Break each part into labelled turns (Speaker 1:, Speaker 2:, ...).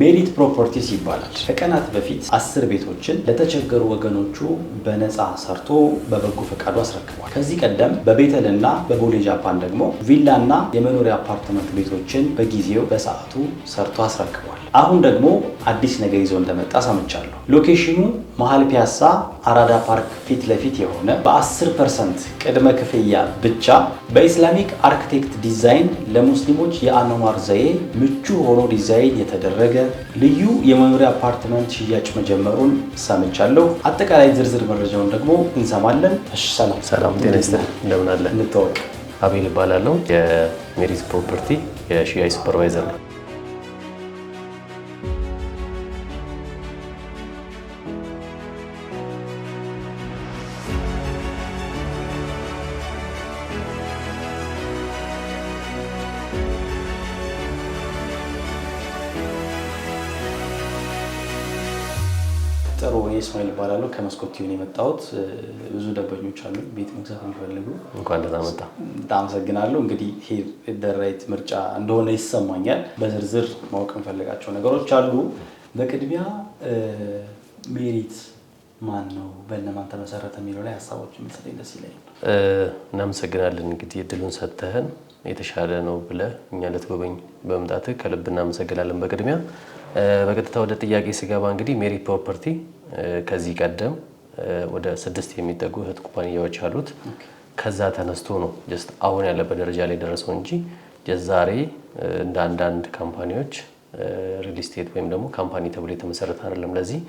Speaker 1: ሜሪት ፕሮፐርቲስ ይባላል። ከቀናት በፊት 10 ቤቶችን ለተቸገሩ ወገኖቹ በነፃ ሰርቶ በበጎ ፈቃዱ አስረክቧል። ከዚህ ቀደም በቤተልና በቦሌ ጃፓን ደግሞ ቪላና የመኖሪያ አፓርትመንት ቤቶችን በጊዜው በሰዓቱ ሰርቶ አስረክቧል። አሁን ደግሞ አዲስ ነገር ይዞ እንደመጣ ሰምቻለሁ። ሎኬሽኑ መሀል ፒያሳ አራዳ ፓርክ ፊት ለፊት የሆነ በ10% ቅድመ ክፍያ ብቻ በኢስላሚክ አርክቴክት ዲዛይን ለሙስሊሞች የአኗኗር ዘዬ ምቹ ሆኖ ዲዛይን የተደረገ ልዩ የመኖሪያ አፓርትመንት ሽያጭ መጀመሩን ሰምቻለሁ። አጠቃላይ ዝርዝር መረጃውን ደግሞ እንሰማለን። እሺ፣
Speaker 2: ሰላም ጤና ይስጥልኝ። እንደምን አለ?
Speaker 1: እንተዋወቅ።
Speaker 2: አቤል እባላለሁ። የሜሪት ፕሮፐርቲ የሽያጭ ሱፐርቫይዘር ነው።
Speaker 1: ጥሩ። እስማኤል እባላለሁ። ከመስኮት ቲዩን የመጣሁት ብዙ ደንበኞች አሉ ቤት መግዛት የሚፈልጉ።
Speaker 2: እንኳን ደህና መጣ።
Speaker 1: በጣም አመሰግናለሁ። እንግዲህ ይሄ ደራይት ምርጫ እንደሆነ ይሰማኛል። በዝርዝር ማወቅ የምፈልጋቸው ነገሮች አሉ። በቅድሚያ ሜሪት ማን ነው፣ በእነማን ተመሰረተ የሚለው ላይ ሀሳቦች የምትሰጠኝ ደስ ይለኛል።
Speaker 2: እናመሰግናለን። እንግዲህ እድሉን ሰጥተህን የተሻለ ነው ብለህ እኛ ልትጎበኝ በመምጣትህ ከልብ እናመሰግናለን። በቅድሚያ በቀጥታ ወደ ጥያቄ ሲገባ እንግዲህ ሜሪት ፕሮፐርቲ ከዚህ ቀደም ወደ 6 የሚጠጉ እህት ኩባንያዎች አሉት። ከዛ ተነስቶ ነው ጀስት አሁን ያለበት ደረጃ ላይ ደረሰው እንጂ ዛሬ እንደ አንዳንድ ካምፓኒዎች ሪል ስቴት ወይም ደግሞ ካምፓኒ ተብሎ የተመሰረተ አይደለም። ለዚህ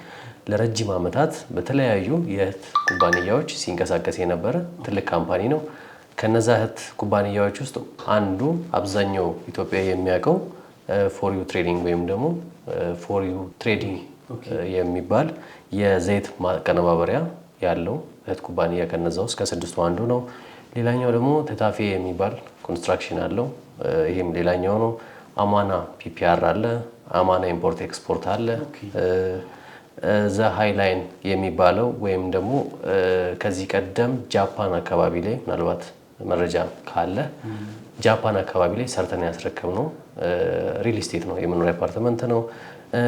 Speaker 2: ለረጅም ዓመታት በተለያዩ የእህት ኩባንያዎች ሲንቀሳቀስ የነበረ ትልቅ ካምፓኒ ነው። ከነዛ እህት ኩባንያዎች ውስጥ አንዱ አብዛኛው ኢትዮጵያ የሚያውቀው ፎር ዩ ትሬዲንግ ወይም ደግሞ ፎር ዩ ትሬዲንግ የሚባል የዘይት ማቀነባበሪያ ያለው እህት ኩባንያ ከነዛ ውስጥ ከ6ቱ አንዱ ነው። ሌላኛው ደግሞ ተታፌ የሚባል ኮንስትራክሽን አለው። ይሄም ሌላኛው ነው። አማና ፒፒአር አለ። አማና ኢምፖርት ኤክስፖርት አለ። ዘ ሃይላይን የሚባለው ወይም ደግሞ ከዚህ ቀደም ጃፓን አካባቢ ላይ ምናልባት መረጃ ካለ ጃፓን አካባቢ ላይ ሰርተን ያስረከብነው ሪል ስቴት ነው፣ የመኖሪያ አፓርትመንት ነው።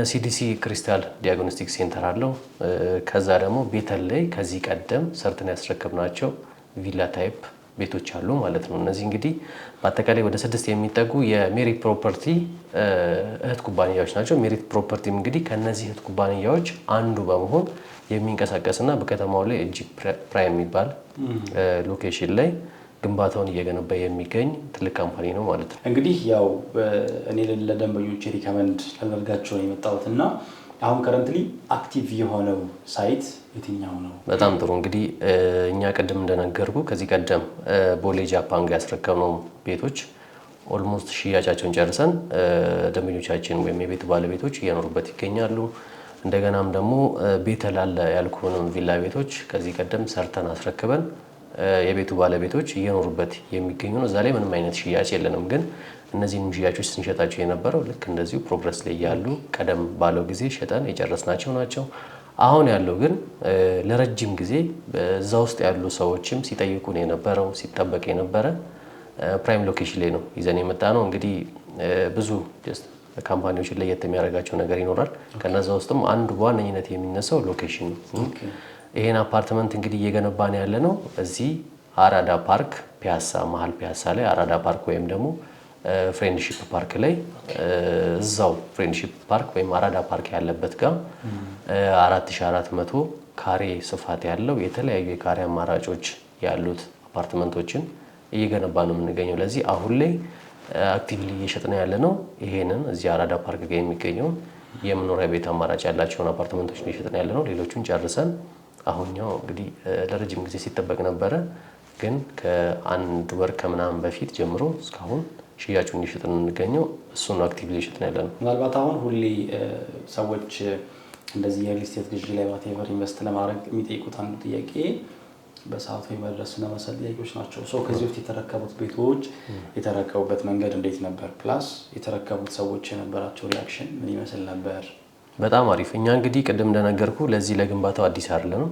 Speaker 2: ሲዲሲ ክሪስታል ዲያግኖስቲክ ሴንተር አለው። ከዛ ደግሞ ቤተል ላይ ከዚህ ቀደም ሰርተን ያስረከብናቸው ቪላ ታይፕ ቤቶች አሉ ማለት ነው። እነዚህ እንግዲህ በአጠቃላይ ወደ 6 የሚጠጉ የሜሪት ፕሮፐርቲ እህት ኩባንያዎች ናቸው። ሜሪት ፕሮፐርቲም እንግዲህ ከነዚህ እህት ኩባንያዎች አንዱ በመሆን የሚንቀሳቀስና በከተማው ላይ እጅግ ፕራይም የሚባል ሎኬሽን ላይ ግንባታውን እየገነባ የሚገኝ ትልቅ ካምፓኒ ነው ማለት ነው።
Speaker 1: እንግዲህ ያው እኔ ለደንበኞች ሪከመንድ ላደርጋቸው ነው የመጣሁት እና አሁን ከረንትሊ አክቲቭ የሆነው ሳይት የትኛው ነው?
Speaker 2: በጣም ጥሩ። እንግዲህ እኛ ቀደም እንደነገርኩ ከዚህ ቀደም ቦሌ ጃፓን ጋር ያስረከብነው ቤቶች ኦልሞስት ሽያጫቸውን ጨርሰን ደንበኞቻችን ወይም የቤት ባለቤቶች እየኖሩበት ይገኛሉ። እንደገናም ደግሞ ቤተል አለ ያልኩንም ቪላ ቤቶች ከዚህ ቀደም ሰርተን አስረክበን የቤቱ ባለቤቶች እየኖሩበት የሚገኙ ነው። እዛ ላይ ምንም አይነት ሽያጭ የለንም፣ ግን እነዚህንም ሽያጮች ስንሸጣቸው የነበረው ልክ እንደዚሁ ፕሮግረስ ላይ ያሉ ቀደም ባለው ጊዜ ሸጠን የጨረስናቸው ናቸው። አሁን ያለው ግን ለረጅም ጊዜ እዛ ውስጥ ያሉ ሰዎችም ሲጠይቁን የነበረው ሲጠበቅ የነበረ ፕራይም ሎኬሽን ላይ ነው ይዘን የመጣ ነው። እንግዲህ ብዙ ካምፓኒዎችን ለየት የሚያደርጋቸው ነገር ይኖራል። ከነዛ ውስጥም አንዱ በዋነኝነት የሚነሳው ሎኬሽን ነው። ይሄን አፓርትመንት እንግዲህ እየገነባን ያለ ነው እዚህ አራዳ ፓርክ ፒያሳ፣ መሀል ፒያሳ ላይ አራዳ ፓርክ ወይም ደግሞ ፍሬንድሺፕ ፓርክ ላይ እዛው ፍሬንድሺፕ ፓርክ ወይም አራዳ ፓርክ ያለበት ጋር 4400 ካሬ ስፋት ያለው የተለያዩ የካሬ አማራጮች ያሉት አፓርትመንቶችን እየገነባ ነው የምንገኘው። ለዚህ አሁን ላይ አክቲቭሊ እየሸጥን ያለ ነው ይሄንን እዚህ አራዳ ፓርክ ጋር የሚገኘውን የመኖሪያ ቤት አማራጭ ያላቸውን አፓርትመንቶች እየሸጥን ያለ ነው። ሌሎቹን ጨርሰን አሁንኛው እንግዲህ ለረጅም ጊዜ ሲጠበቅ ነበረ፣ ግን ከአንድ ወር ከምናምን በፊት ጀምሮ እስካሁን ሽያጩን እየሸጥን እንገኘው እሱን አክቲቭሊ እየሸጥን ያለ ነው።
Speaker 1: ምናልባት አሁን ሁሌ ሰዎች እንደዚህ የሪል ስቴት ግዢ ላይ ዋቴቨር ኢንቨስት ለማድረግ የሚጠይቁት አንዱ ጥያቄ በሰዓቱ የመድረስና መሰል ጥያቄዎች ናቸው። ከዚህ በፊት የተረከቡት ቤቶች የተረከቡበት መንገድ እንዴት ነበር? ፕላስ የተረከቡት ሰዎች የነበራቸው ሪያክሽን ምን ይመስል ነበር?
Speaker 2: በጣም አሪፍ። እኛ እንግዲህ ቅድም እንደነገርኩ ለዚህ ለግንባታው አዲስ አይደለም።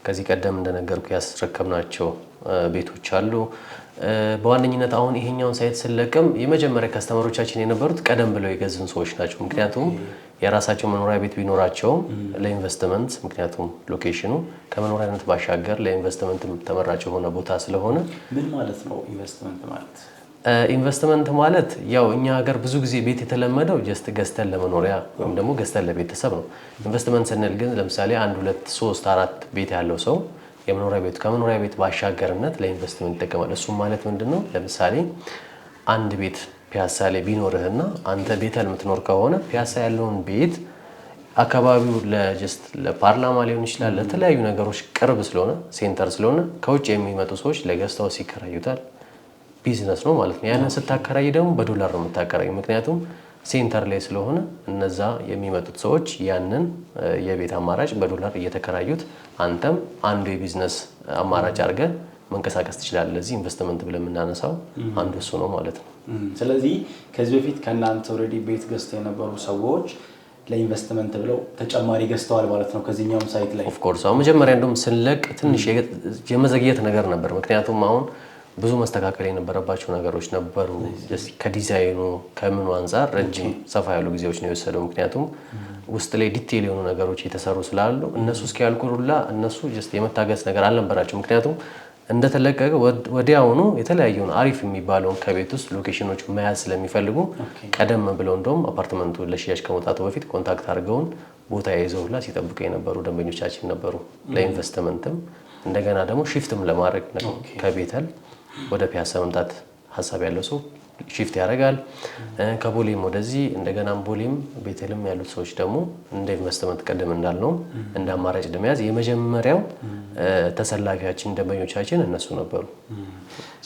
Speaker 2: ከዚህ ቀደም እንደነገርኩ ያስረከብናቸው ቤቶች አሉ። በዋነኝነት አሁን ይሄኛውን ሳይት ስለቀም የመጀመሪያ ከስተመሮቻችን የነበሩት ቀደም ብለው የገዙን ሰዎች ናቸው። ምክንያቱም የራሳቸው መኖሪያ ቤት ቢኖራቸውም ለኢንቨስትመንት ምክንያቱም ሎኬሽኑ ከመኖሪያነት ባሻገር ለኢንቨስትመንት ተመራጭ የሆነ ቦታ ስለሆነ።
Speaker 1: ምን ማለት ነው ኢንቨስትመንት ማለት?
Speaker 2: ኢንቨስትመንት ማለት ያው እኛ ሀገር ብዙ ጊዜ ቤት የተለመደው ጀስት ገዝተን ለመኖሪያ ወይም ደግሞ ገዝተን ለቤተሰብ ነው። ኢንቨስትመንት ስንል ግን ለምሳሌ 1 2 3 4 ቤት ያለው ሰው የመኖሪያ ቤት ከመኖሪያ ቤት ባሻገርነት ለኢንቨስትመንት ይጠቀማል። እሱም ማለት ምንድነው? ለምሳሌ አንድ ቤት ፒያሳ ላይ ቢኖርህና አንተ ቤተል የምትኖር ከሆነ ፒያሳ ያለውን ቤት አካባቢው ለፓርላማ ሊሆን ይችላል ለተለያዩ ነገሮች ቅርብ ስለሆነ ሴንተር ስለሆነ ከውጭ የሚመጡ ሰዎች ለገዝታው ሲከራዩታል። ቢዝነስ ነው ማለት ነው። ያንን ስታከራይ ደግሞ በዶላር ነው የምታከራዩ። ምክንያቱም ሴንተር ላይ ስለሆነ እነዛ የሚመጡት ሰዎች ያንን የቤት አማራጭ በዶላር እየተከራዩት አንተም አንዱ የቢዝነስ አማራጭ አድርገህ መንቀሳቀስ ትችላለህ። ለዚህ ኢንቨስትመንት ብለን የምናነሳው አንዱ እሱ ነው ማለት ነው።
Speaker 1: ስለዚህ ከዚህ በፊት ከእናንተ ኦልሬዲ ቤት ገዝተው የነበሩ ሰዎች ለኢንቨስትመንት ብለው ተጨማሪ ገዝተዋል ማለት ነው ከዚህኛውም ሳይት ላይ።
Speaker 2: ኦፍ ኮርስ አሁን መጀመሪያ እንደውም ስንለቅ ትንሽ የመዘግየት ነገር ነበር። ምክንያቱም አሁን ብዙ መስተካከል የነበረባቸው ነገሮች ነበሩ። ከዲዛይኑ ከምኑ አንፃር ረጅም ሰፋ ያሉ ጊዜዎች ነው የወሰደው። ምክንያቱም ውስጥ ላይ ዲቴይል የሆኑ ነገሮች የተሰሩ ስላሉ እነሱ እስኪያልቁላ እነሱ የመታገስ ነገር አልነበራቸው። ምክንያቱም እንደተለቀቀ ወዲያውኑ የተለያየውን አሪፍ የሚባለውን ከቤት ውስጥ ሎኬሽኖች መያዝ ስለሚፈልጉ ቀደም ብለው እንደውም አፓርትመንቱ ለሽያጭ ከመውጣቱ በፊት ኮንታክት አድርገውን ቦታ ይዘውላ ሲጠብቁ የነበሩ ደንበኞቻችን ነበሩ። ለኢንቨስትመንትም እንደገና ደግሞ ሺፍትም ለማድረግ ከቤተል ወደ ፒያሳ መምጣት ሀሳብ ያለው ሰው ሺፍት ያደርጋል። ከቦሌም ወደዚህ እንደገናም ቦሌም ቤተልም ያሉት ሰዎች ደግሞ እንደ ኢንቨስትመንት ቀደም እንዳልነው እንደ አማራጭ ለመያዝ የመጀመሪያው ተሰላፊያችን ደንበኞቻችን እነሱ ነበሩ።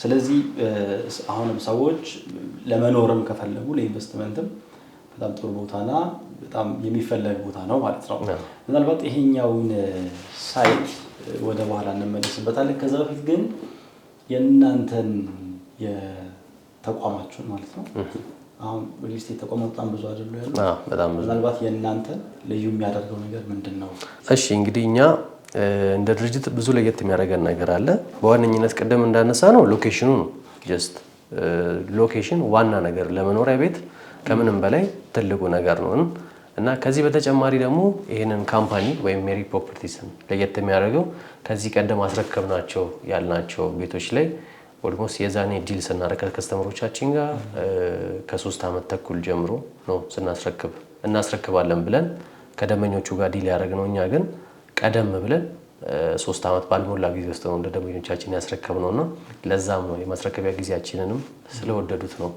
Speaker 1: ስለዚህ አሁንም ሰዎች ለመኖርም ከፈለጉ ለኢንቨስትመንትም በጣም ጥሩ ቦታና በጣም የሚፈለግ ቦታ ነው ማለት ነው። ምናልባት ይሄኛውን ሳይት ወደ በኋላ እንመለስበታለን። ከዛ በፊት ግን የእናንተን የተቋማችሁን ማለት ነው አሁን ሪል ስቴት ተቋም በጣም ብዙ አይደሉ ያሉ?
Speaker 2: በጣም ብዙ።
Speaker 1: ምናልባት የእናንተን ልዩ የሚያደርገው ነገር ምንድን ነው?
Speaker 2: እሺ እንግዲህ እኛ እንደ ድርጅት ብዙ ለየት የሚያደርገን ነገር አለ። በዋነኝነት ቅድም እንዳነሳ ነው ሎኬሽኑ ነው። ጀስት ሎኬሽን ዋና ነገር ለመኖሪያ ቤት ከምንም በላይ ትልቁ ነገር ነው እና ከዚህ በተጨማሪ ደግሞ ይህንን ካምፓኒ ወይም ሜሪ ፕሮፐርቲስን ለየት የሚያደርገው ከዚህ ቀደም አስረከብናቸው ያልናቸው ቤቶች ላይ ኦልሞስት የዛኔ ዲል ስናደርግ ከከስተመሮቻችን ጋር ከ3 ዓመት ተኩል ጀምሮ ነው እናስረክባለን ብለን ከደንበኞቹ ጋር ዲል ያደረግነው። እኛ ግን ቀደም ብለን 3 ዓመት ባልሞላ ጊዜ ውስጥ ነው እንደ ደንበኞቻችን ያስረከብነውና ለዛም ነው የማስረከቢያ ጊዜያችንንም ስለወደዱት ነው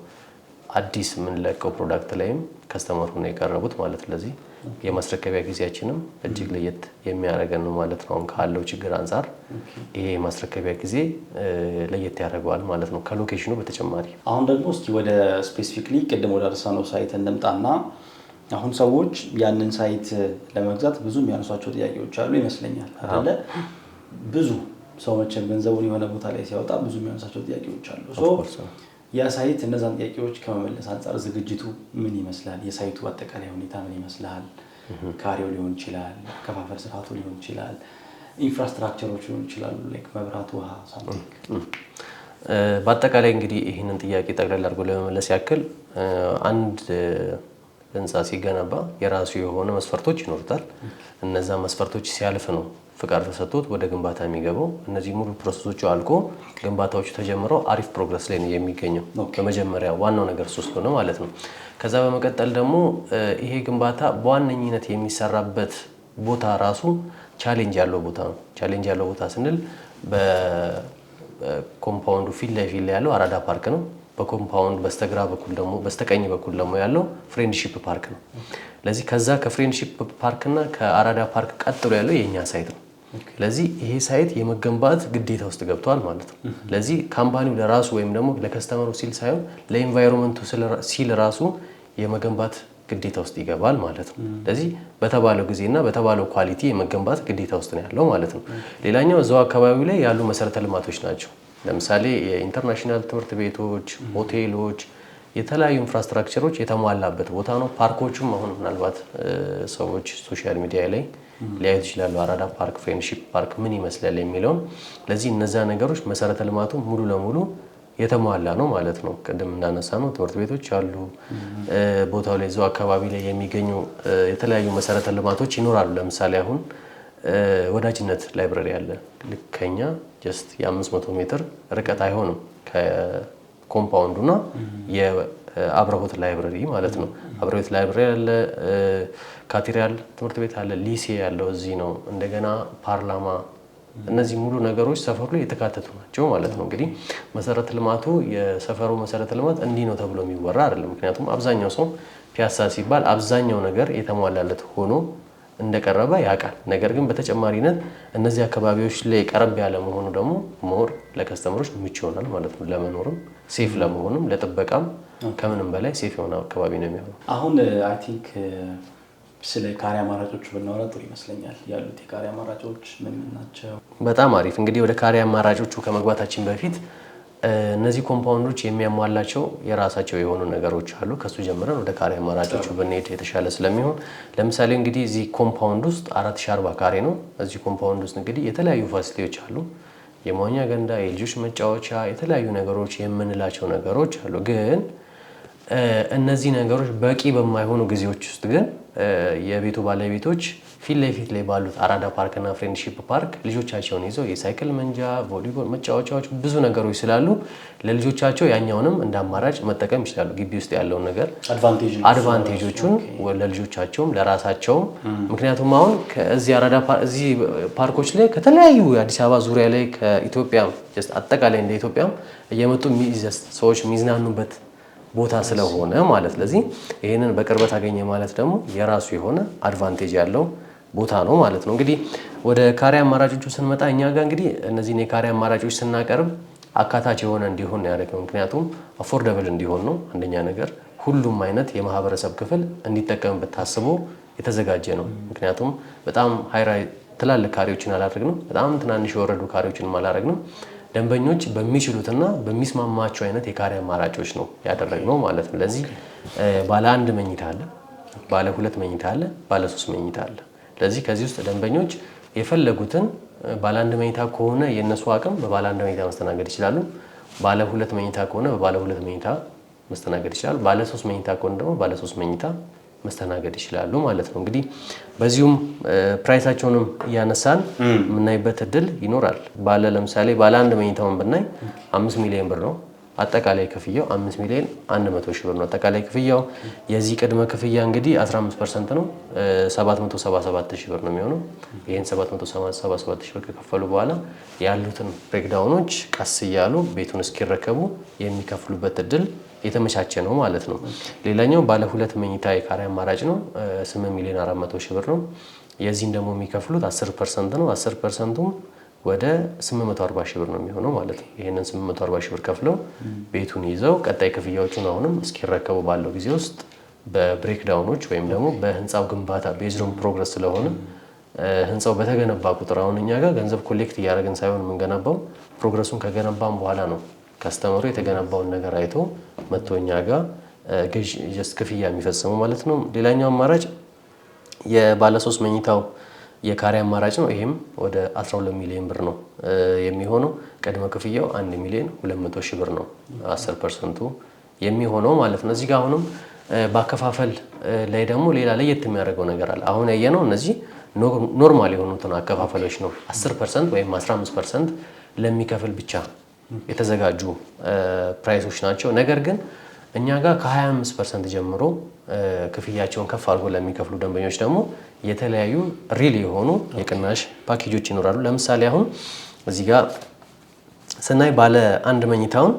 Speaker 2: አዲስ የምንለቀው ፕሮዳክት ላይም ከስተመሩ ነው የቀረቡት ማለት። ለዚህ የማስረከቢያ ጊዜያችንም እጅግ ለየት የሚያደርገን ነው ማለት ነው። ካለው ችግር አንፃር ይሄ የማስረከቢያ ጊዜ ለየት ያደርገዋል ማለት ነው ከሎኬሽኑ በተጨማሪ።
Speaker 1: አሁን ደግሞ እስኪ ወደ ስፔሲፊክሊ ቅድም ወደ አርሰናል ሳይት እንምጣና አሁን ሰዎች ያንን ሳይት ለመግዛት ብዙ የሚያነሷቸው ጥያቄዎች አሉ ይመስለኛል አይደለ? ብዙ ሰው መቼም ገንዘቡን የሆነ ቦታ ላይ ሲያወጣ ብዙ የሚያነሳቸው ጥያቄዎች አሉ። ያ ሳይት እነዛን ጥያቄዎች ከመመለስ አንፃር ዝግጅቱ ምን ይመስላል? የሳይቱ አጠቃላይ ሁኔታ ምን ይመስላል? ካሬው ሊሆን ይችላል፣ ከፋፈል ስርዓቱ ሊሆን ይችላል፣ ኢንፍራስትራክቸሮች ሊሆን ይችላሉ፣ ላይክ መብራት፣ ውሃ፣ ሳምቲንግ።
Speaker 2: በአጠቃላይ እንግዲህ ይህንን ጥያቄ ጠቅላላ አድርጎ ለመመለስ ያክል አንድ ህንፃ ሲገነባ የራሱ የሆነ መስፈርቶች ይኖሩታል። እነዛ መስፈርቶች ሲያልፍ ነው ፍቃድ ተሰጥቶት ወደ ግንባታ የሚገባው። እነዚህ ሙሉ ፕሮሰሶቹ አልቆ ግንባታዎቹ ተጀምረው አሪፍ ፕሮግረስ ላይ ነው የሚገኘው። በመጀመሪያ ዋናው ነገር እሱ ስለሆነ ማለት ነው። ከዛ በመቀጠል ደግሞ ይሄ ግንባታ በዋነኝነት የሚሰራበት ቦታ ራሱ ቻሌንጅ ያለው ቦታ ነው። ቻሌንጅ ያለው ቦታ ስንል በኮምፓውንዱ ፊት ለፊት ላይ ያለው አራዳ ፓርክ ነው። በኮምፓውንድ በስተግራ በኩል ደግሞ በስተቀኝ በኩል ደግሞ ያለው ፍሬንድሺፕ ፓርክ ነው። ለዚህ ከዛ ከፍሬንድሺፕ ፓርክ እና ከአራዳ ፓርክ ቀጥሎ ያለው የኛ ሳይት ነው። ለዚህ ይሄ ሳይት የመገንባት ግዴታ ውስጥ ገብቷል ማለት ነው። ለዚህ ካምፓኒው ለራሱ ወይም ደግሞ ለከስተመሩ ሲል ሳይሆን ለኢንቫይሮንመንቱ ሲል ራሱ የመገንባት ግዴታ ውስጥ ይገባል ማለት ነው። ለዚህ በተባለው ጊዜና በተባለው ኳሊቲ የመገንባት ግዴታ ውስጥ ነው ያለው ማለት ነው። ሌላኛው እዛው አካባቢው ላይ ያሉ መሰረተ ልማቶች ናቸው። ለምሳሌ የኢንተርናሽናል ትምህርት ቤቶች፣ ሆቴሎች፣ የተለያዩ ኢንፍራስትራክቸሮች የተሟላበት ቦታ ነው። ፓርኮቹም አሁን ምናልባት ሰዎች ሶሻል ሚዲያ ላይ ሊያዩት ይችላሉ። አራዳ ፓርክ፣ ፍሬንድሺፕ ፓርክ ምን ይመስላል የሚለውን። ለዚህ እነዛ ነገሮች መሰረተ ልማቱ ሙሉ ለሙሉ የተሟላ ነው ማለት ነው። ቅድም እንዳነሳ ነው ትምህርት ቤቶች አሉ። ቦታው ላይ እዛው አካባቢ ላይ የሚገኙ የተለያዩ መሰረተ ልማቶች ይኖራሉ። ለምሳሌ አሁን ወዳጅነት ላይብረሪ አለ። ልክ ከኛ ጀስት የ500 ሜትር ርቀት አይሆንም ከኮምፓውንዱና የአብረሆት ላይብረሪ ማለት ነው። አብረሆት ላይብረሪ አለ፣ ካቴድራል ትምህርት ቤት አለ፣ ሊሴ ያለው እዚህ ነው። እንደገና ፓርላማ፣ እነዚህ ሙሉ ነገሮች ሰፈሩ ላይ የተካተቱ ናቸው ማለት ነው። እንግዲህ መሰረተ ልማቱ የሰፈሩ መሰረተ ልማት እንዲህ ነው ተብሎ የሚወራ አይደለም። ምክንያቱም አብዛኛው ሰው ፒያሳ ሲባል አብዛኛው ነገር የተሟላለት ሆኖ እንደቀረበ ያውቃል። ነገር ግን በተጨማሪነት እነዚህ አካባቢዎች ላይ ቀረብ ያለ መሆኑ ደግሞ ሞር ለከስተመሮች ምቹ ይሆናል ማለት ነው። ለመኖርም ሴፍ ለመሆንም ለጥበቃም ከምንም በላይ ሴፍ የሆነ አካባቢ ነው የሚሆነው።
Speaker 1: አሁን አይ ቲንክ ስለ ካሬ አማራጮቹ ብናወራ ጥሩ ይመስለኛል። ያሉት የካሬ አማራጮች ምን ናቸው?
Speaker 2: በጣም አሪፍ። እንግዲህ ወደ ካሬ አማራጮቹ ከመግባታችን በፊት እነዚህ ኮምፓውንዶች የሚያሟላቸው የራሳቸው የሆኑ ነገሮች አሉ። ከሱ ጀምረን ወደ ካሬ አማራጮቹ ብንሄድ የተሻለ ስለሚሆን፣ ለምሳሌ እንግዲህ እዚህ ኮምፓውንድ ውስጥ 4040 ካሬ ነው። እዚህ ኮምፓውንድ ውስጥ እንግዲህ የተለያዩ ፋሲሊቲዎች አሉ። የመዋኛ ገንዳ፣ የልጆች መጫወቻ፣ የተለያዩ ነገሮች የምንላቸው ነገሮች አሉ። ግን እነዚህ ነገሮች በቂ በማይሆኑ ጊዜዎች ውስጥ ግን የቤቱ ባለቤቶች ፊት ለፊት ላይ ባሉት አራዳ ፓርክ እና ፍሬንድሺፕ ፓርክ ልጆቻቸውን ይዘው የሳይክል መንጃ፣ ቮሊቦል መጫወቻዎች ብዙ ነገሮች ስላሉ ለልጆቻቸው ያኛውንም እንደ አማራጭ መጠቀም ይችላሉ። ግቢ ውስጥ ያለውን ነገር አድቫንቴጆቹን ለልጆቻቸውም ለራሳቸውም። ምክንያቱም አሁን ከዚህ አራዳ እዚህ ፓርኮች ላይ ከተለያዩ የአዲስ አበባ ዙሪያ ላይ ከኢትዮጵያ አጠቃላይ እንደ ኢትዮጵያም እየመጡ ሰዎች የሚዝናኑበት ቦታ ስለሆነ ማለት ስለዚህ ይሄንን በቅርበት አገኘ ማለት ደግሞ የራሱ የሆነ አድቫንቴጅ ያለው ቦታ ነው ማለት ነው። እንግዲህ ወደ ካሬ አማራጮቹ ስንመጣ እኛ ጋር እንግዲህ እነዚህን የካሬ አማራጮች ስናቀርብ አካታች የሆነ እንዲሆን ያደረገው ምክንያቱም አፎርደብል እንዲሆን ነው። አንደኛ ነገር ሁሉም አይነት የማህበረሰብ ክፍል እንዲጠቀምበት ታስቦ የተዘጋጀ ነው። ምክንያቱም በጣም ሃይራይ ትላልቅ ካሬዎችን አላደረግንም፣ በጣም ትናንሽ የወረዱ ካሬዎችን አላደረግንም። ደንበኞች በሚችሉትና በሚስማማቸው አይነት የካሬ አማራጮች ነው ያደረግነው ማለት ነው። ለዚህ ባለ 1 መኝታ አለ፣ ባለ 2 መኝታ አለ፣ ባለ 3 መኝታ አለ። ለዚህ ከዚህ ውስጥ ደንበኞች የፈለጉትን ባለ 1 መኝታ ከሆነ የነሱ አቅም በባለ 1 መኝታ መስተናገድ ይችላሉ። ባለ 2 መኝታ ከሆነ በባለ 2 መኝታ መስተናገድ ይችላሉ። ባለ 3 መኝታ ከሆነ ደግሞ ባለ 3 መኝታ መስተናገድ ይችላሉ ማለት ነው። እንግዲህ በዚሁም ፕራይሳቸውንም እያነሳን የምናይበት እድል ይኖራል። ለምሳሌ ባለ 1 መኝታውን ብናይ 5 ሚሊዮን ብር ነው አጠቃላይ ክፍያው። 5 ሚሊዮን 100 ሺህ ብር ነው አጠቃላይ ክፍያው። የዚህ ቅድመ ክፍያ እንግዲህ 15% ነው 777 ሺህ ብር ነው የሚሆነው። ይህን 777 ሺህ ብር ከከፈሉ በኋላ ያሉትን ብሬክዳውኖች ቀስ እያሉ ቤቱን እስኪረከቡ የሚከፍሉበት እድል የተመቻቸ ነው ማለት ነው። ሌላኛው ባለ 2 መኝታ የካሬ አማራጭ ነው 8 ሚሊዮን 400 ሺህ ብር ነው። የዚህን ደግሞ የሚከፍሉት 10% ነው። 10%ቱም ወደ 840 ሺህ ብር ነው የሚሆነው ማለት ነው። ይሄንን 840 ሺህ ብር ከፍለው ቤቱን ይዘው ቀጣይ ክፍያዎቹን አሁንም እስኪረከቡ ባለው ጊዜ ውስጥ በብሬክዳውኖች ወይም ደግሞ በህንፃው ግንባታ ቤዝድ ኦን ፕሮግረስ ስለሆነ ህንፃው በተገነባ ቁጥር አሁን እኛ ጋር ገንዘብ ኮሌክት እያደረግን ሳይሆን የምንገነባው ፕሮግረሱን ከገነባን በኋላ ነው ከስተመሩ የተገነባውን ነገር አይቶ መጥቶ እኛ ጋር ክፍያ የሚፈጽሙ ማለት ነው። ሌላኛው አማራጭ የባለ 3 መኝታው የካሬ አማራጭ ነው። ይሄም ወደ 12 ሚሊዮን ብር ነው የሚሆነው። ቅድመ ክፍያው 1 ሚሊዮን 200 ሺህ ብር ነው 10%ቱ የሚሆነው ማለት ነው። እዚህ ጋር አሁንም በአከፋፈል ላይ ደግሞ ሌላ ለየት የሚያደርገው ነገር አለ። አሁን ያየነው እነዚህ ኖርማል የሆኑትን አከፋፈሎች ነው። 10% ወይም 15% ለሚከፍል ብቻ የተዘጋጁ ፕራይሶች ናቸው። ነገር ግን እኛ ጋር ከ25% ጀምሮ ክፍያቸውን ከፍ አድርጎ ለሚከፍሉ ደንበኞች ደግሞ የተለያዩ ሪል የሆኑ የቅናሽ ፓኬጆች ይኖራሉ። ለምሳሌ አሁን እዚህ ጋር ስናይ ባለ 1 መኝታውን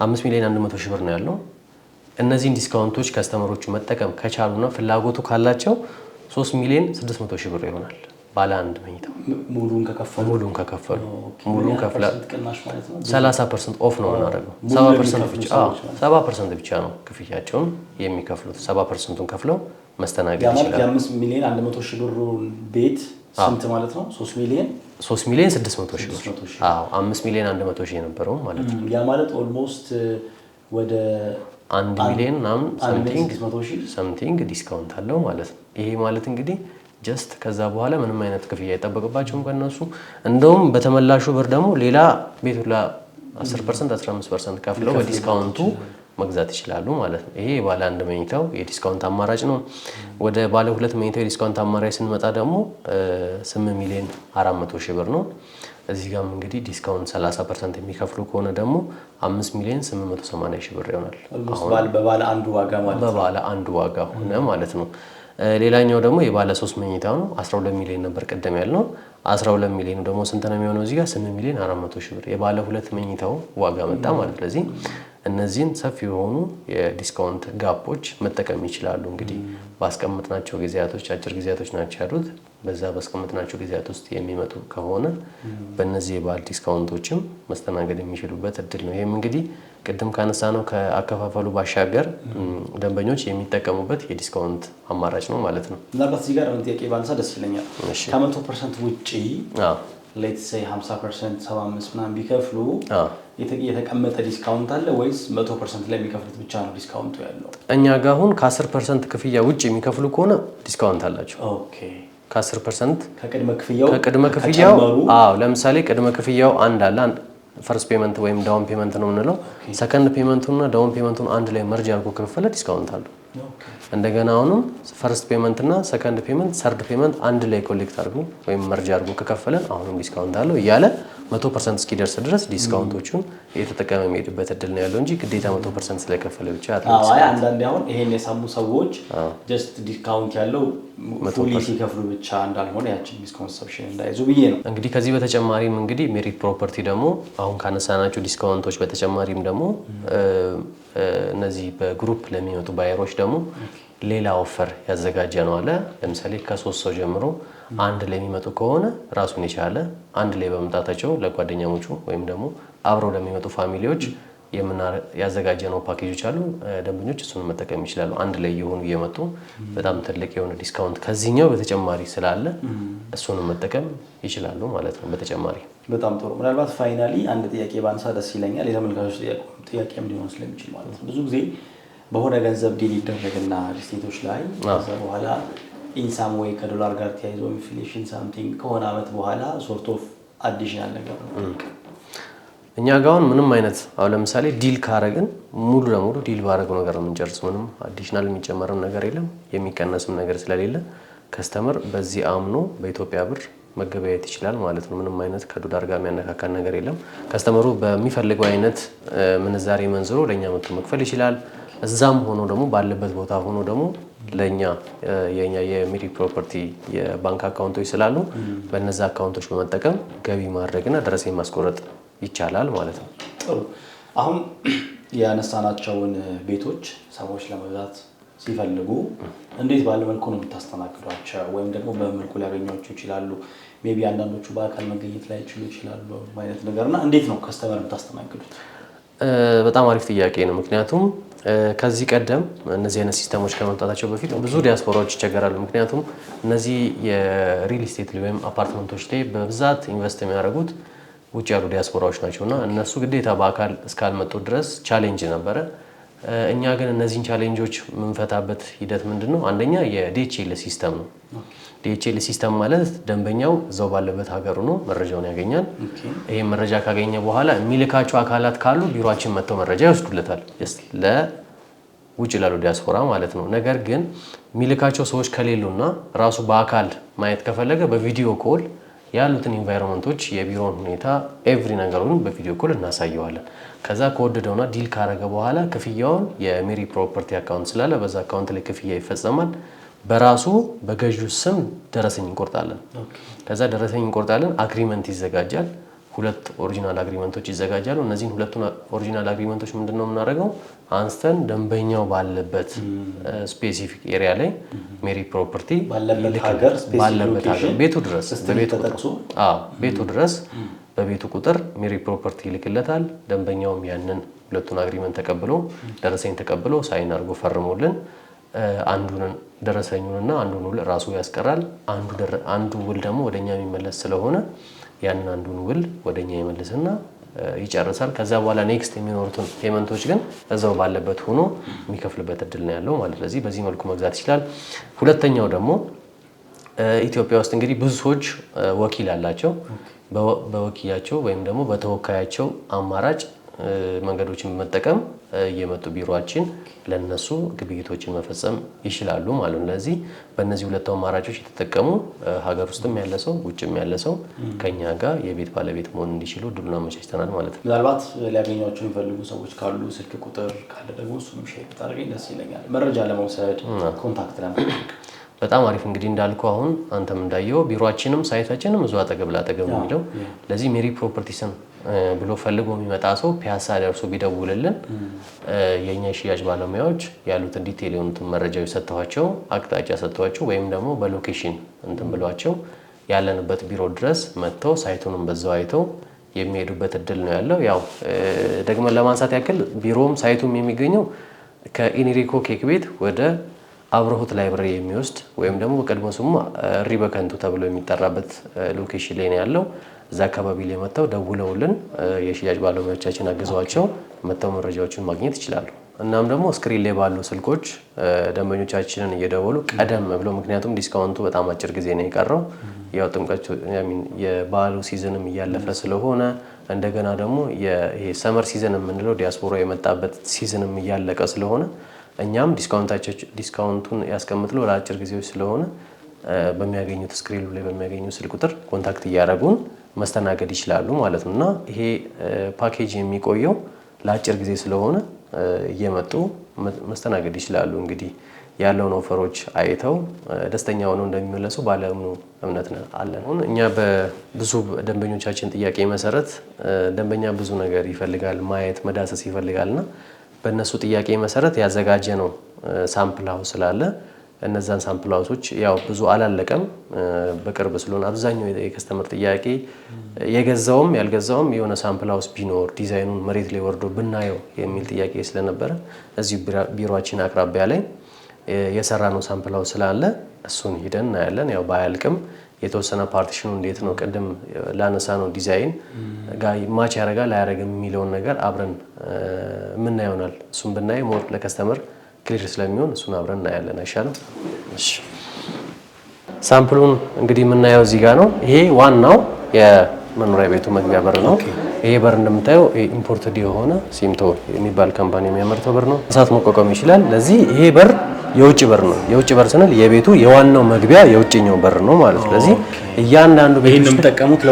Speaker 2: 5 ሚሊዮን 100 ሺህ ብር ነው ያለው። እነዚህን ዲስካውንቶች ከስተመሮቹ መጠቀም ከቻሉና ፍላጎቱ ካላቸው 3 ሚሊዮን 600 ሺህ ብር ይሆናል። ባለ 1 መኝታ
Speaker 1: ሙሉን ከከፈሉ ሙሉን ከፍላ
Speaker 2: 30% ኦፍ ነው የምናደርገው። 70% ብቻ ነው ክፍያቸውን የሚከፍሉት። 70%ን ከፍለው መስተናገድ ይችላል።
Speaker 1: የ5 ሚሊዮን 100 ሺህ ብሩን ቤት ስንት ማለት ነው? 3 ሚሊዮን
Speaker 2: 600 ሺህ ብር። አዎ 5 ሚሊዮን 100 ሺህ የነበረው ማለት ነው።
Speaker 1: ያ ማለት ኦልሞስት ወደ
Speaker 2: 1 ሚሊዮን ምናምን ሰምቲንግ ዲስካውንት አለው ማለት ነው። ይሄ ማለት እንግዲህ ጀስት ከዛ በኋላ ምንም አይነት ክፍያ አይጠበቅባቸውም ከነሱ። እንደውም በተመላሹ ብር ደግሞ ሌላ ቤቱ 10% 15% ከፍለው በዲስካውንቱ መግዛት ይችላሉ ማለት ነው። ይሄ ባለ አንድ መኝታው የዲስካውንት አማራጭ ነው። ወደ ባለ ሁለት መኝታው የዲስካውንት አማራጭ ስንመጣ ደግሞ 8 ሚሊዮን 400 ሺህ ብር ነው። እዚህ ጋርም እንግዲህ ዲስካውንት 30% የሚከፍሉ ከሆነ ደግሞ 5 ሚሊዮን 880 ሺህ ብር ይሆናል።
Speaker 1: በባለ አንዱ ዋጋ ማለት ነው።
Speaker 2: በባለ አንዱ ዋጋ ሆነ ማለት ነው። ሌላኛው ደግሞ የባለ 3 መኝታው ነው። 12 ሚሊዮን ነበር ቀደም ያልነው። 12 ሚሊዮን ደግሞ ስንት ነው የሚሆነው? እዚህ ጋር 8 ሚሊዮን 400 ሺህ ብር የባለ ሁለት መኝታው ዋጋ መጣ ማለት ነው። ስለዚህ እነዚህን ሰፊ የሆኑ የዲስካውንት ጋፖች መጠቀም ይችላሉ። እንግዲህ ባስቀምጥናቸው ጊዜያቶች አጭር ጊዜያቶች ናቸው ያሉት። በዛ ባስቀምጥናቸው ጊዜያት ውስጥ የሚመጡ ከሆነ በእነዚህ የባለ ዲስካውንቶችም መስተናገድ የሚችሉበት እድል ነው። ይህም እንግዲህ ቅድም ካነሳ ነው ከአከፋፈሉ ባሻገር ደንበኞች የሚጠቀሙበት የዲስካውንት አማራጭ ነው ማለት ነው።
Speaker 1: ምናልባት እዚህ ጋር ጥያቄ ባነሳ ደስ ይለኛል። ከ100% ውጪ ሌትስ ሴይ 50% 75 ምናምን ቢከፍሉ የተቀመጠ ዲስካውንት አለ ወይስ 100% ላይ የሚከፍሉት ብቻ ነው ዲስካውንቱ ያለው?
Speaker 2: እኛ ጋር አሁን ከ10% ክፍያ ውጪ የሚከፍሉ ከሆነ ዲስካውንት አላቸው።
Speaker 1: ኦኬ
Speaker 2: ከ10%
Speaker 1: ከቅድመ
Speaker 2: ክፍያው ለምሳሌ ቅድመ ክፍያው አንድ አለ ፈርስት ፔመንት ወይም ዳውን ፔመንት ነው የምንለው። ሰከንድ ፔመንቱና ዳውን ፔመንቱን አንድ ላይ መርጅ አድርጎ ከከፈለ ዲስካውንት አለው። እንደገና አሁንም ፈርስት ፔመንት እና ሰከንድ ፔመንት ሰርድ ፔመንት አንድ ላይ ኮሌክት አድርጎ ወይም መርጅ አድርጎ ከከፈለን አሁንም ዲስካውንት አለው እያለ 100% እስኪደርስ ድረስ ዲስካውንቶቹን እየተጠቀመ የሚሄድበት እድል ነው ያለው እንጂ ግዴታ 100% ስለከፈለ ብቻ
Speaker 1: አንዳንዴ አሁን ይሄን የሰሙ ሰዎች ጀስት ዲስካውንት ያለው ፉሊ ሲከፍሉ ብቻ እንዳልሆነ ያችን ሚስኮንሰፕሽን እንዳይዙ ብዬ ነው።
Speaker 2: እንግዲህ ከዚህ በተጨማሪም እንግዲህ ሜሪት ፕሮፐርቲ ደግሞ አሁን ካነሳናቸው ዲስካውንቶች በተጨማሪም ደግሞ እነዚህ በግሩፕ ለሚመጡ ባየሮች ደግሞ ሌላ ኦፈር ያዘጋጀ ነው አለ። ለምሳሌ ከ3 ሰው ጀምሮ አንድ ላይ የሚመጡ ከሆነ ራሱን የቻለ አንድ ላይ በመምጣታቸው ለጓደኛሞቹ ወይም ደግሞ አብረው ለሚመጡ ፋሚሊዎች ያዘጋጀነው ፓኬጆች አሉ። ደንበኞች እሱን መጠቀም ይችላሉ። አንድ ላይ የሆኑ እየመጡ በጣም ትልቅ የሆነ ዲስካውንት ከዚህኛው በተጨማሪ ስላለ እሱን መጠቀም ይችላሉ ማለት ነው። በተጨማሪ
Speaker 1: በጣም ጥሩ። ምናልባት ፋይናሊ አንድ ጥያቄ ባንሳ ደስ ይለኛል። የተመልካቾች ጥያቄም ሊሆን ስለሚችል ማለት ነው። ብዙ ጊዜ በሆነ ገንዘብ ዲል ይደረግና ሪስቴቶች ላይ ከዛ በኋላ ኢንሳም ወይ ከዶላር ጋር ተያይዞ ኢንፍሌሽን ሳምቲንግ ከሆነ አመት በኋላ ሶርት ኦፍ አዲሽናል ነገር ነው።
Speaker 2: እኛ ጋር አሁን ምንም አይነት አሁን ለምሳሌ ዲል ካረግን ሙሉ ለሙሉ ዲል ባረገው ነገር ነው የምንጨርሰው። ምንም አዲሽናል የሚጨመርም ነገር የለም፣ የሚቀነስም ነገር ስለሌለ ከስተመር በዚህ አምኖ በኢትዮጵያ ብር መገበያየት ይችላል ማለት ነው። ምንም አይነት ከዶላር ጋር የሚያነካካን ነገር የለም። ከስተመሩ በሚፈልገው አይነት ምንዛሬ መንዝሮ ለኛ መጥቶ መክፈል ይችላል። እዛም ሆኖ ደግሞ ባለበት ቦታ ሆኖ ደግሞ ለኛ የኛ የሜሪት ፕሮፐርቲ የባንክ አካውንቶች ስላሉ በእነዛ አካውንቶች በመጠቀም ገቢ ማድረግና ደረሰኝ ማስቆረጥ ይቻላል ማለት ነው።
Speaker 1: ጥሩ። አሁን ያነሳናቸውን ቤቶች ሰዎች ለመግዛት ሲፈልጉ እንዴት ባለ መልኩ ነው የምታስተናግዷቸው? ወይም ደግሞ በመልኩ ሊያገኟቸው ይችላሉ? ሜቢ አንዳንዶቹ በአካል መገኘት ላይ ይችላሉ አይነት ነገርና እንዴት ነው ከስተመር የምታስተናግዱት?
Speaker 2: በጣም አሪፍ ጥያቄ ነው። ምክንያቱም ከዚህ ቀደም እነዚህ አይነት ሲስተሞች ከመምጣታቸው በፊት ብዙ ዲያስፖራዎች ይቸገራሉ። ምክንያቱም እነዚህ የሪል ስቴት ወይም አፓርትመንቶች ላይ በብዛት ኢንቨስት የሚያደርጉት ውጭ ያሉ ዲያስፖራዎች ናቸውና እነሱ ግዴታ በአካል እስካልመጡ ድረስ ቻሌንጅ ነበረ። እኛ ግን እነዚህን ቻሌንጆች የምንፈታበት ሂደት ምንድነው? አንደኛ የዲኤችኤል ሲስተም ነው። ዲኤችኤል ሲስተም ማለት ደንበኛው እዛው ባለበት ሀገሩ ነው መረጃውን ያገኛል። ይሄ መረጃ ካገኘ በኋላ የሚልካቸው አካላት ካሉ ቢሮአችን መጥተው መረጃ ይወስዱለታል፣ ለውጭ ላሉ ዲያስፖራ ማለት ነው። ነገር ግን የሚልካቸው ሰዎች ከሌሉና ራሱ በአካል ማየት ከፈለገ በቪዲዮ ኮል ያሉትን ኢንቫይሮንመንቶች የቢሮውን ሁኔታ ኤቭሪ ነገሩን በቪዲዮ ኮል እናሳየዋለን። ከዛ ከወደደውና ዲል ካረገ በኋላ ክፍያውን የሜሪት ፕሮፐርቲ አካውንት ስላለ በዛ አካውንት ላይ ክፍያ ይፈጸማል። በራሱ በገዢው ስም ደረሰኝ እንቆርጣለን። ከዛ ደረሰኝ እንቆርጣለን፣ አግሪመንት ይዘጋጃል። 2 ኦሪጂናል አግሪመንቶች ይዘጋጃሉ። እነዚህን 2ቱን ኦሪጂናል አግሪመንቶች ምንድነው የምናደርገው? አንስተን ደንበኛው ባለበት ስፔሲፊክ ኤሪያ ላይ ሜሪት ፕሮፐርቲ
Speaker 1: ባለበት ሀገር
Speaker 2: ቤቱ ድረስ ቤቱ ድረስ በቤቱ ቁጥር ሜሪት ፕሮፐርቲ ይልክለታል። ደንበኛውም ያንን 2ቱን አግሪመንት ተቀብሎ ደረሰኝ ተቀብሎ ሳይን አድርጎ ፈርሞልን አንዱን ደረሰኙንና አንዱን ውል ራሱ ያስቀራል። አንዱ ውል ደግሞ ወደኛ የሚመለስ ስለሆነ ያንን አንዱን ውል ወደኛ ይመልስና ይጨርሳል። ከዛ በኋላ ኔክስት የሚኖሩትን ፔመንቶች ግን እዛው ባለበት ሆኖ የሚከፍልበት እድል ነው ያለው ማለት። ስለዚህ በዚህ መልኩ መግዛት ይችላል። ሁለተኛው ደግሞ ኢትዮጵያ ውስጥ እንግዲህ ብዙ ሰዎች ወኪል አላቸው። በወኪያቸው ወይም ደግሞ በተወካያቸው አማራጭ መንገዶችን በመጠቀም እየመጡ ቢሮአችን ለነሱ ግብይቶችን መፈጸም ይችላሉ ማለት ነው። ለዚህ በእነዚህ ሁለት አማራጮች የተጠቀሙ ሀገር ውስጥም ያለ ሰው ውጭም ያለ ሰው ከኛ ጋር የቤት ባለቤት መሆን እንዲችሉ እድሉን አመቻችተናል ማለት ነው።
Speaker 1: ምናልባት ሊያገኟቸው የሚፈልጉ ሰዎች ካሉ ስልክ ቁጥር ካለ ደግሞ እሱንም ሼር ብታደርገኝ ደስ ይለኛል። መረጃ ለመውሰድ ኮንታክት ለማድረግ
Speaker 2: በጣም አሪፍ። እንግዲህ እንዳልኩ አሁን አንተም እንዳየው ቢሮአችንም ሳይታችንም እዛው አጠገብ ላጠገብ ነው የሚለው። ለዚህ ሜሪ ፕሮፐርቲስን ብሎ ፈልጎ የሚመጣ ሰው ፒያሳ ደርሶ ቢደውልልን የኛ ሽያጭ ባለሙያዎች ያሉትን ዲቴል የሆኑትን መረጃዎች ሰጥተዋቸው አቅጣጫ ሰጥተዋቸው ወይም ደግሞ በሎኬሽን እንትን ብሏቸው ያለንበት ቢሮ ድረስ መጥተው ሳይቱንም በዛው አይተው የሚሄዱበት እድል ነው ያለው። ያው ደግመን ለማንሳት ያክል ቢሮም ሳይቱም የሚገኘው ከኢኒሪኮ ኬክ ቤት ወደ አብርሆት ላይብረሪ የሚወስድ ወይም ደግሞ በቀድሞ ስሙ እሪ በከንቱ ተብሎ የሚጠራበት ሎኬሽን ላይ ነው ያለው። እዛ አካባቢ ላይ መጥተው ደውለውልን የሽያጭ ባለሙያዎቻችን አግዘዋቸው መጥተው መረጃዎችን ማግኘት ይችላሉ። እናም ደግሞ ስክሪን ላይ ባሉ ስልኮች ደንበኞቻችንን እየደወሉ ቀደም ብለው ምክንያቱም ዲስካውንቱ በጣም አጭር ጊዜ ነው የቀረው። ያው ጥምቀት የበዓሉ ሲዝንም እያለፈ ስለሆነ እንደገና ደግሞ ይሄ ሰመር ሲዝን የምንለው ዲያስፖራ የመጣበት ሲዝንም እያለቀ ስለሆነ እኛም ዲስካውንቱን ያስቀምጥለው ለአጭር ጊዜዎች ስለሆነ በሚያገኙት ስክሪኑ ላይ በሚያገኙት ስልክ ቁጥር ኮንታክት እያደረጉን መስተናገድ ይችላሉ ማለት ነው። እና ይሄ ፓኬጅ የሚቆየው ለአጭር ጊዜ ስለሆነ እየመጡ መስተናገድ ይችላሉ። እንግዲህ ያለውን ኦፈሮች አይተው ደስተኛ ሆነው እንደሚመለሱ ባለሙሉ እምነት አለን። እኛ በብዙ ደንበኞቻችን ጥያቄ መሰረት ደንበኛ ብዙ ነገር ይፈልጋል፣ ማየት መዳሰስ ይፈልጋልና በእነሱ ጥያቄ መሰረት ያዘጋጀ ነው ሳምፕል ሃውስ ስላለ እነዛን ሳምፕል ሃውሶች ያው ብዙ አላለቀም በቅርብ ስለሆነ አብዛኛው የከስተመር ጥያቄ የገዛውም ያልገዛውም የሆነ ሳምፕል ሃውስ ቢኖር ዲዛይኑን መሬት ላይ ወርዶ ብናየው የሚል ጥያቄ ስለነበረ እዚህ ቢሮአችን አቅራቢያ ላይ የሰራ ነው ሳምፕል ሃውስ ስላለ እሱን ሄደን እናያለን። ያው ባያልቅም የተወሰነ ፓርቲሽኑ እንዴት ነው ቅድም ላነሳ ነው ዲዛይን ጋር ማች ያደርጋል አያደርግም የሚለውን ነገር አብረን የምናየውናል። እሱን ብናይ ሞር ለከስተመር ክሊር ስለሚሆን እሱን አብረን እናያለን። አይሻልም? እሺ ሳምፕሉን እንግዲህ የምናየው እዚህ ጋር ነው። ይሄ ዋናው የመኖሪያ ቤቱ መግቢያ በር ነው። ይሄ በር እንደምታየው ኢምፖርትድ የሆነ ሲምቶ የሚባል ካምፓኒ የሚያመርተው በር ነው። እሳት መቋቋም ይችላል። ለዚህ ይሄ በር የውጭ በር ነው። የውጭ በር ስንል የቤቱ የዋናው መግቢያ የውጭኛው በር ነው ማለት። ስለዚህ እያንዳንዱ ቤት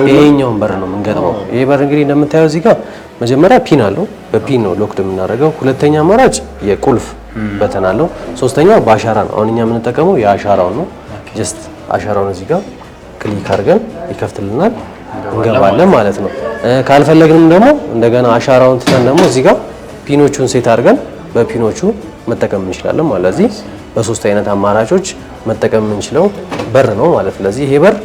Speaker 2: ይሄኛውን በር ነው የምንገጥመው። ይሄ በር እንግዲህ እንደምታየው እዚህ ጋር መጀመሪያ ፒን አለው። በፒን ነው ሎክድ የምናደርገው። ሁለተኛ አማራጭ የቁልፍ በተን አለው። ሶስተኛው በአሻራ ነው። አሁን እኛ የምንጠቀመው የአሻራውን ነው። ጀስት አሻራውን እዚህ ጋር ክሊክ አድርገን ይከፍትልናል፣ እንገባለን ማለት ነው። ካልፈለግንም ደግሞ እንደገና አሻራውን ትተን ደግሞ እዚህ ጋር ፒኖቹን ሴት አድርገን በፒኖቹ መጠቀም እንችላለን ማለት። እዚህ በሶስት አይነት አማራጮች መጠቀም የምንችለው በር ነው ማለት። ስለዚህ ይሄ በር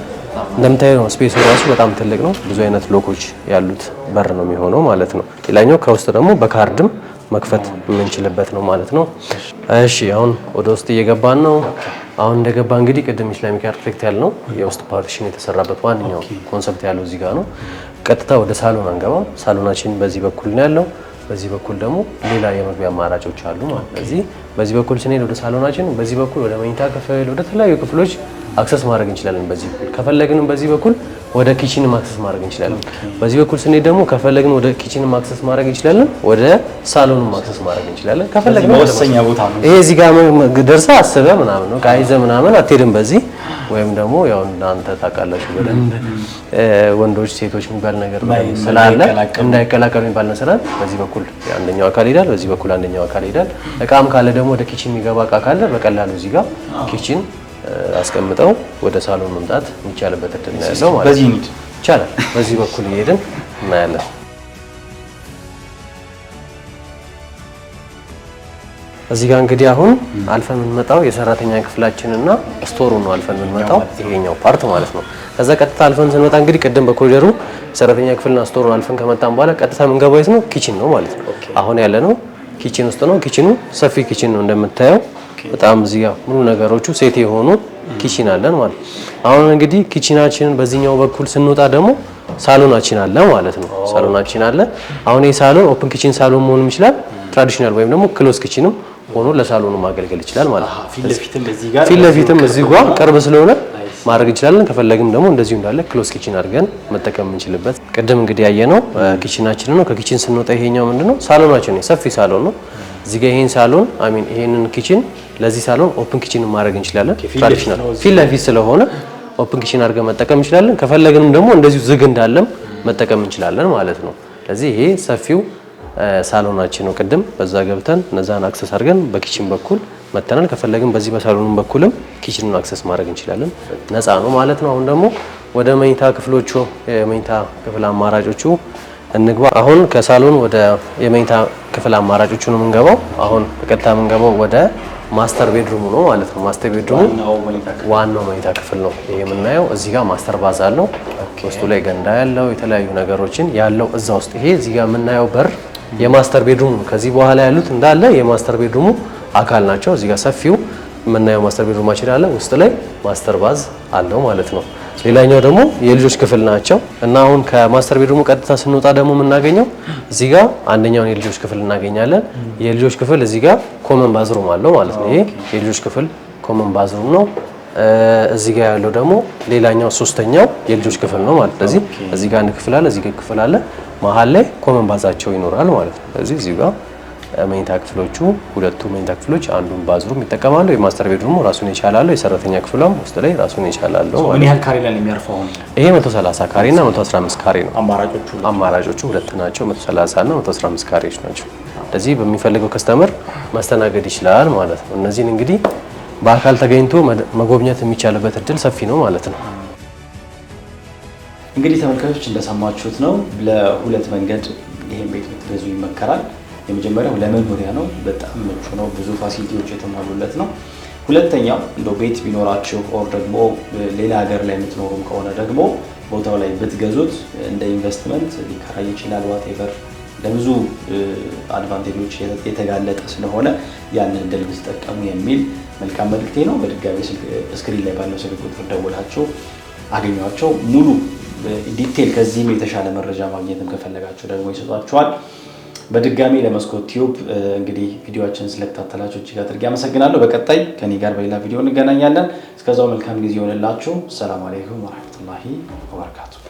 Speaker 2: እንደምታየው ነው። ስፔሱ ራሱ በጣም ትልቅ ነው። ብዙ አይነት ሎኮች ያሉት በር ነው የሚሆነው ማለት ነው። ሌላኛው ከውስጥ ደግሞ በካርድም መክፈት የምንችልበት ነው ማለት ነው። እሺ አሁን ወደ ውስጥ እየገባን ነው። አሁን እንደገባ እንግዲህ ቅድም ኢስላሚክ አርክቴክት ያልነው የውስጥ ፓርቲሽን የተሰራበት ዋንኛው ኮንሰፕት ያለው እዚህ ጋር ነው። ቀጥታ ወደ ሳሎን አንገባም። ሳሎናችን በዚህ በኩል ነው ያለው። በዚህ በኩል ደግሞ ሌላ የመግቢያ አማራጮች አሉ ማለት ነው። እዚህ በዚህ በኩል ስንሄድ ወደ ሳሎናችን፣ በዚህ በኩል ወደ መኝታ ክፍል፣ ወደ ተለያዩ ክፍሎች አክሰስ ማድረግ እንችላለን። በዚህ በኩል ከፈለግንም በዚህ በኩል ወደ ኪችን አክሰስ ማድረግ እንችላለን። በዚህ በኩል ስንሄድ ደግሞ ከፈለግን ወደ ኪችን አክሰስ ማድረግ እንችላለን፣ ወደ ሳሎንም አክሰስ ማድረግ እንችላለን። ከፈለግን
Speaker 1: ወሰኛ ቦታ ነው።
Speaker 2: ይሄ እዚህ ጋር ደርሳ አስበ ምናምን ነው ቃይዘ ምናምን አትሄድም በዚህ ወይም ደግሞ ያው እናንተ ታውቃላችሁ በደንብ ወንዶች ሴቶች የሚባል ነገር ስላለ እንዳይቀላቀሉ የሚባል ነገር ስላለ በዚህ በኩል አንደኛው አካል ይሄዳል፣ በዚህ በኩል አንደኛው አካል ይሄዳል። እቃም ካለ ደግሞ ወደ ኪችን የሚገባ እቃ ካለ በቀላሉ እዚህ ጋር ኪችን አስቀምጠው ወደ ሳሎን መምጣት የሚቻልበት እድል ነው ያለው ማለት ነው። ይቻላል። በዚህ በኩል እየሄድን እናያለን። እዚህ ጋር እንግዲህ አሁን አልፈን የምንመጣው የሰራተኛ ክፍላችንና ስቶሩ ነው። አልፈን የምንመጣው ይሄኛው ፓርት ማለት ነው። ከዛ ቀጥታ አልፈን ስንመጣ እንግዲህ ቅድም በኮሪደሩ የሰራተኛ ክፍልና ስቶሩን አልፈን ከመጣን በኋላ ቀጥታ የምንገባው የት ነው? ኪችን ነው ማለት ነው። አሁን ያለ ነው ኪችን ውስጥ ነው። ኪችኑ ሰፊ ኪችን ነው እንደምታየው። በጣም እዚህ ጋር ሙሉ ነገሮቹ ሴት የሆኑ ኪችን አለን ማለት ነው። አሁን እንግዲህ ኪችናችንን በዚህኛው በኩል ስንወጣ ደግሞ ሳሎናችን አለ ማለት ነው። ሳሎናችን አለ። አሁን ይሄ ሳሎን ኦፕን ኪችን ሳሎን መሆንም ይችላል፣ ትራዲሽናል ወይም ደግሞ ክሎዝ ኪችንም ሆኖ ለሳሎኑ ማገልገል ይችላል ማለት ነው። ፊት ለፊትም እዚህ ጋር ቅርብ ስለሆነ ማድረግ እንችላለን። ከፈለግም ደግሞ እንደዚሁ እንዳለ ክሎዝ ኪችን አድርገን መጠቀም እንችልበት። ቅድም እንግዲህ ያየነው ኪችናችን ነው። ከኪችን ስንወጣ ይሄኛው ምንድነው ሳሎናችን ነው። ሰፊ ሳሎን ነው። እዚህ ጋር ይሄን ሳሎን ይሄንን ኪችን ለዚህ ሳሎን ኦፕን ኪችን ማድረግ እንችላለን። ትራዲሽናል ፊት ለፊት ስለሆነ ኦፕን ኪችን አድርገን መጠቀም እንችላለን። ከፈለግንም ደግሞ እንደዚሁ ዝግ እንዳለም መጠቀም እንችላለን ማለት ነው። ስለዚህ ይሄ ሰፊው ሳሎናችን ነው። ቅድም በዛ ገብተን እነዛን አክሰስ አድርገን በኪችን በኩል መተናል። ከፈለግን በዚህ በሳሎኑም በኩልም ኪችኑን አክሰስ ማድረግ እንችላለን። ነፃ ነው ማለት ነው። አሁን ደግሞ ወደ መኝታ ክፍሎቹ የመኝታ ክፍል አማራጮቹ እንግባ። አሁን ከሳሎን ወደ የመኝታ ክፍል አማራጮቹ ነው የምንገባው። አሁን በቀጥታ የምንገባው ወደ ማስተር ቤድሩሙ ነው ማለት ነው። ማስተር ቤድሩሙ ዋናው መኝታ ክፍል ነው ይሄ የምናየው። እዚህ ጋር ማስተር ባዝ አለው። ውስጡ ላይ ገንዳ ያለው የተለያዩ ነገሮችን ያለው እዛ ውስጥ ይሄ እዚህ ጋር የምናየው በር የማስተር ቤድሩሙ ነው። ከዚህ በኋላ ያሉት እንዳለ የማስተር ቤድሩሙ አካል ናቸው። እዚህ ጋር ሰፊው የምናየው ማስተር ቤድሩማችን አለ። ውስጥ ላይ ማስተር ባዝ አለው ማለት ነው። ሌላኛው ደግሞ የልጆች ክፍል ናቸው እና አሁን ከማስተር ቤድሩሙ ቀጥታ ስንወጣ ደግሞ የምናገኘው እዚህ ጋር አንደኛውን የልጆች ክፍል እናገኛለን። የልጆች ክፍል እዚህ ጋር ኮመን ባዝሩም አለው ማለት ነው። ይሄ የልጆች ክፍል ኮመን ባዝሩም ነው። እዚህ ጋር ያለው ደግሞ ሌላኛው ሶስተኛው የልጆች ክፍል ነው ማለት ነው። እዚህ ጋር አንድ ክፍል አለ፣ እዚህ ጋር ክፍል አለ። መሀል ላይ ኮመን ባዛቸው ይኖራል ማለት ነው። ስለዚህ እዚህ ጋር መኝታ ክፍሎቹ ሁለቱ መኝታ ክፍሎች አንዱን ባዝሩም ይጠቀማሉ። የማስተር ቤድሩሙ ራሱን ይቻላል። የሰራተኛ ክፍሏም ውስጥ ላይ ራሱን ይቻላል።
Speaker 1: ምን ያህል ካሬ ላይ የሚያርፈው?
Speaker 2: ይሄ 130 ካሬ እና 115 ካሬ ነው። አማራጮቹ ሁለት ናቸው። 130 እና 115 ካሬዎች ናቸው። ስለዚህ በሚፈልገው ከስተመር ማስተናገድ ይችላል ማለት ነው። እነዚህን እንግዲህ በአካል ተገኝቶ መጎብኘት የሚቻልበት እድል ሰፊ ነው ማለት ነው።
Speaker 1: እንግዲህ ተመልካቾች እንደሰማችሁት ነው። ለሁለት መንገድ ይሄን ቤት ብትገዙ ይመከራል። የመጀመሪያው ለመኖሪያ ነው። በጣም ምቹ ነው። ብዙ ፋሲሊቲዎች የተሟሉለት ነው። ሁለተኛው እንደው ቤት ቢኖራችሁ ኦር ደግሞ ሌላ ሀገር ላይ የምትኖሩም ከሆነ ደግሞ ቦታው ላይ ብትገዙት እንደ ኢንቨስትመንት ሊከራይ ይችላል። ዋቴቨር ለብዙ አድቫንቴጆች የተጋለጠ ስለሆነ ያንን እድል ብትጠቀሙ የሚል መልካም መልእክቴ ነው። በድጋሚ ስክሪን ላይ ባለው ስልክ ቁጥር ደውላችሁ አገኟቸው። ሙሉ ዲቴል ከዚህም የተሻለ መረጃ ማግኘትም ከፈለጋችሁ ደግሞ ይሰጧችኋል። በድጋሚ ለመስኮት ቲዩብ እንግዲህ ቪዲዮአችንን ስለተከታተላችሁ እጅግ አድርጌ አመሰግናለሁ። በቀጣይ ከኔ ጋር በሌላ ቪዲዮ እንገናኛለን። እስከዛው መልካም ጊዜ ይሆንላችሁ። ሰላም አለይኩም ወራህመቱላሂ ወበረካቱ።